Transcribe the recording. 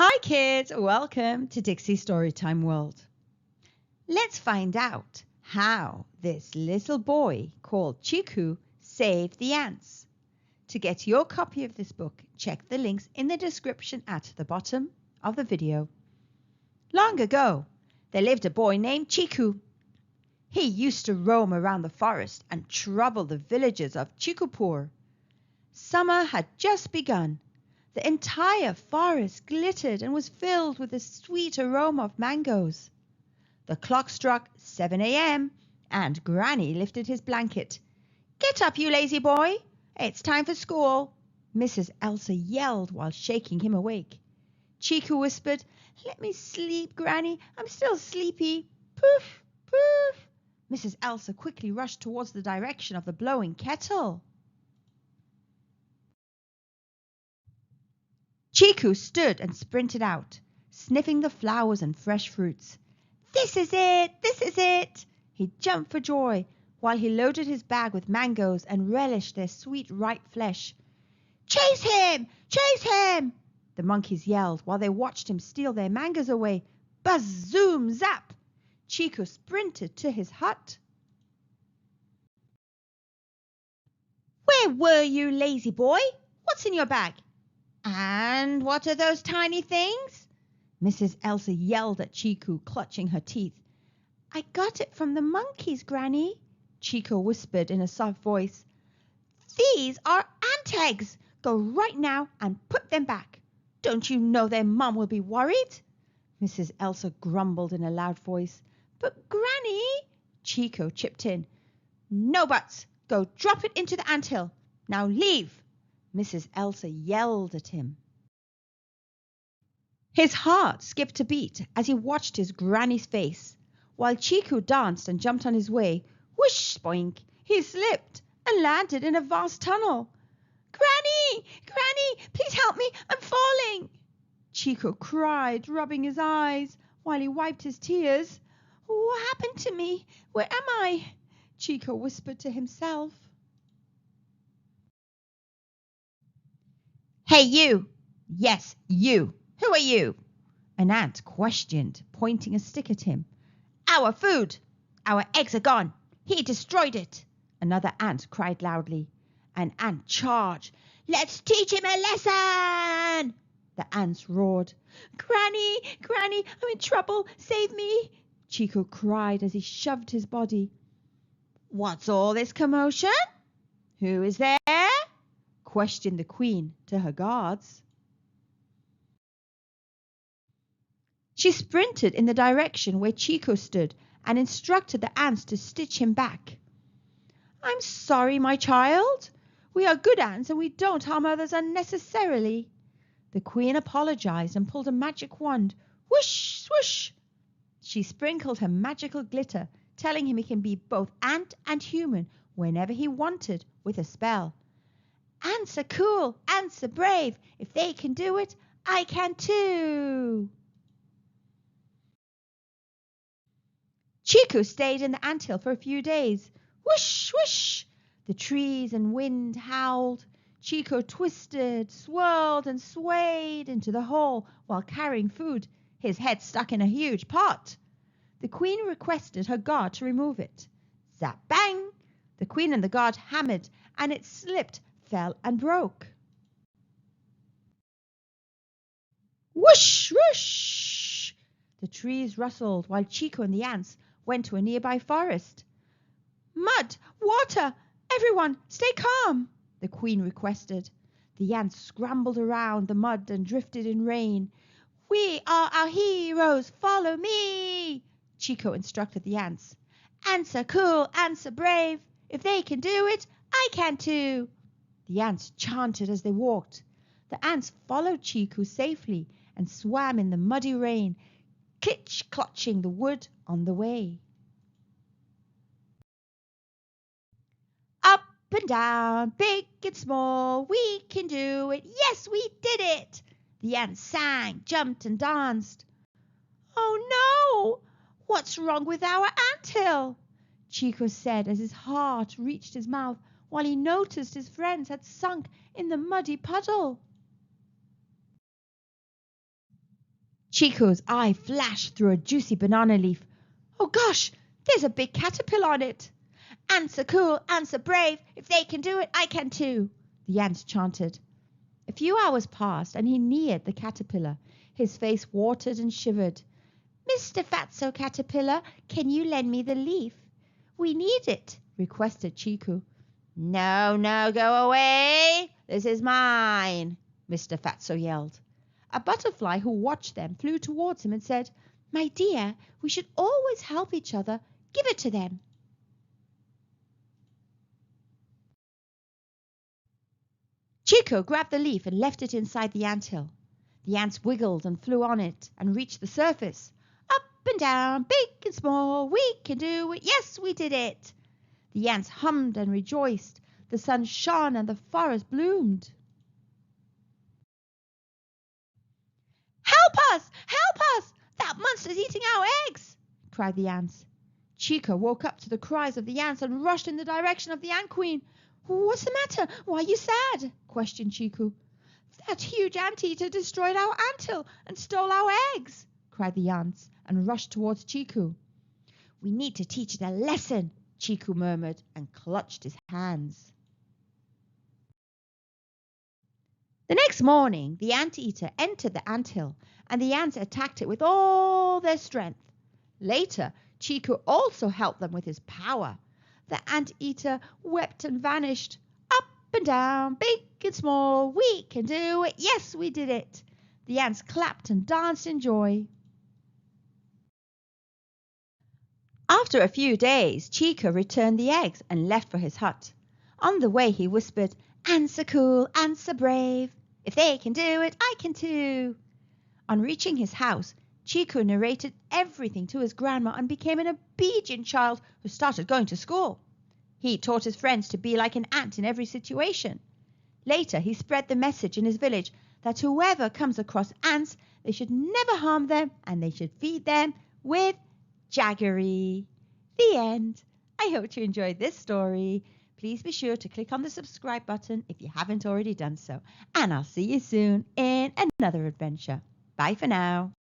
Hi kids, welcome to Dixie Storytime World. Let's find out how this little boy called Cheeku saved the ants. To get your copy of this book, check the links in the description at the bottom of the video. Long ago, there lived a boy named Cheeku. He used to roam around the forest and trouble the villagers of Cheekupur. Summer had just begun. The entire forest glittered and was filled with the sweet aroma of mangoes. The clock struck 7 a.m. and Granny lifted his blanket. "Get up, you lazy boy! It's time for school!" Mrs. Elsa yelled while shaking him awake. Cheeku whispered, "Let me sleep, Granny. I'm still sleepy." Poof, poof. Mrs. Elsa quickly rushed towards the direction of the blowing kettle. Cheeku stood and sprinted out, sniffing the flowers and fresh fruits. "This is it! This is it!" He jumped for joy while he loaded his bag with mangoes and relished their sweet ripe flesh. "Chase him! Chase him!" the monkeys yelled while they watched him steal their mangoes away. Buzz, zoom, zap! Cheeku sprinted to his hut. "Where were you, lazy boy? What's in your bag? And what are those tiny things?" Mrs. Elsa yelled at Cheeku, clutching her teeth. "I got it from the monkeys, Granny," Cheeku whispered in a soft voice. "These are ant eggs. Go right now and put them back. Don't you know their mum will be worried?" Mrs. Elsa grumbled in a loud voice. "But Granny," Cheeku chipped in. "No buts. Go drop it into the anthill. Now leave!" Mrs. Elsa yelled at him. His heart skipped a beat as he watched his granny's face. While Cheeku danced and jumped on his way, whoosh, spoink, he slipped and landed in a vast tunnel. "Granny! Granny! Please help me! I'm falling!" Cheeku cried, rubbing his eyes while he wiped his tears. "What happened to me? Where am I?" Cheeku whispered to himself. "Hey, you! Yes, you! Who are you?" an ant questioned, pointing a stick at him. "Our food! Our eggs are gone! He destroyed it!" another ant cried loudly. An ant charged. "Let's teach him a lesson!" the ants roared. "Granny! Granny! I'm in trouble! Save me!" Cheeku cried as he shoved his body. "What's all this commotion? Who is there?" questioned the queen to her guards. She sprinted in the direction where Cheeku stood and instructed the ants to stitch him back. "I'm sorry, my child. We are good ants and we don't harm others unnecessarily." The queen apologized and pulled a magic wand. Whoosh, swoosh! She sprinkled her magical glitter, telling him he can be both ant and human whenever he wanted with a spell. "Ants are cool, ants are brave. If they can do it, I can too." Cheeku stayed in the anthill for a few days. Whoosh, whoosh! The trees and wind howled. Cheeku twisted, swirled, and swayed into the hole while carrying food, his head stuck in a huge pot. The queen requested her guard to remove it. Zap bang! The queen and the guard hammered, and it slipped, fell, and broke. Whoosh, whoosh! The trees rustled while Cheeku and the ants went to a nearby forest. "Mud! Water! Everyone, stay calm!" the queen requested. The ants scrambled around the mud and drifted in rain. "We are our heroes! Follow me!" Cheeku instructed the ants. "Ants are cool, ants are brave. If they can do it, I can too." The ants chanted as they walked. The ants followed Cheeku safely and swam in the muddy rain, clutching the wood on the way. Up and down, big and small, we can do it. Yes, we did it! The ants sang, jumped, and danced. "Oh no! What's wrong with our anthill?" Cheeku said as his heart reached his mouth while he noticed his friends had sunk in the muddy puddle. Cheeku's eye flashed through a juicy banana leaf. Oh gosh, there's a big caterpillar on it. Ants are cool, ants are brave. If they can do it, I can too, the ants chanted. A few hours passed and he neared the caterpillar. His face watered and shivered. Mr. Fatso Caterpillar, can you lend me the leaf? We need it, requested Cheeku. No, no, go away. This is mine, Mr. Fatso yelled. A butterfly who watched them flew towards him and said, My dear, we should always help each other. Give it to them. Cheeku grabbed the leaf and left it inside the anthill. The ants wiggled and flew on it and reached the surface. Up and down, big and small, we can do it. Yes, we did it. The ants hummed and rejoiced. The sun shone and the forest bloomed. Help us! Help us! That monster's eating our eggs! Cried the ants. Cheeku woke up to the cries of the ants and rushed in the direction of the ant queen. What's the matter? Why are you sad? Questioned Cheeku. That huge anteater destroyed our anthill and stole our eggs, cried the ants and rushed towards Cheeku. We need to teach it a lesson, Cheeku murmured and clutched his hands. The next morning, the anteater entered the anthill and the ants attacked it with all their strength. Later, Cheeku also helped them with his power. The anteater wept and vanished. Up and down, big and small, we can do it. Yes, we did it. The ants clapped and danced in joy. After a few days, Cheeku returned the eggs and left for his hut. On the way, he whispered, Ants are cool, ants are brave. If they can do it, I can too. On reaching his house, Cheeku narrated everything to his grandma and became an obedient child who started going to school. He taught his friends to be like an ant in every situation. Later, he spread the message in his village that whoever comes across ants, they should never harm them and they should feed them with jaggery. The end. I hope you enjoyed this story. Please be sure to click on the subscribe button if you haven't already done so. And I'll see you soon in another adventure. Bye for now.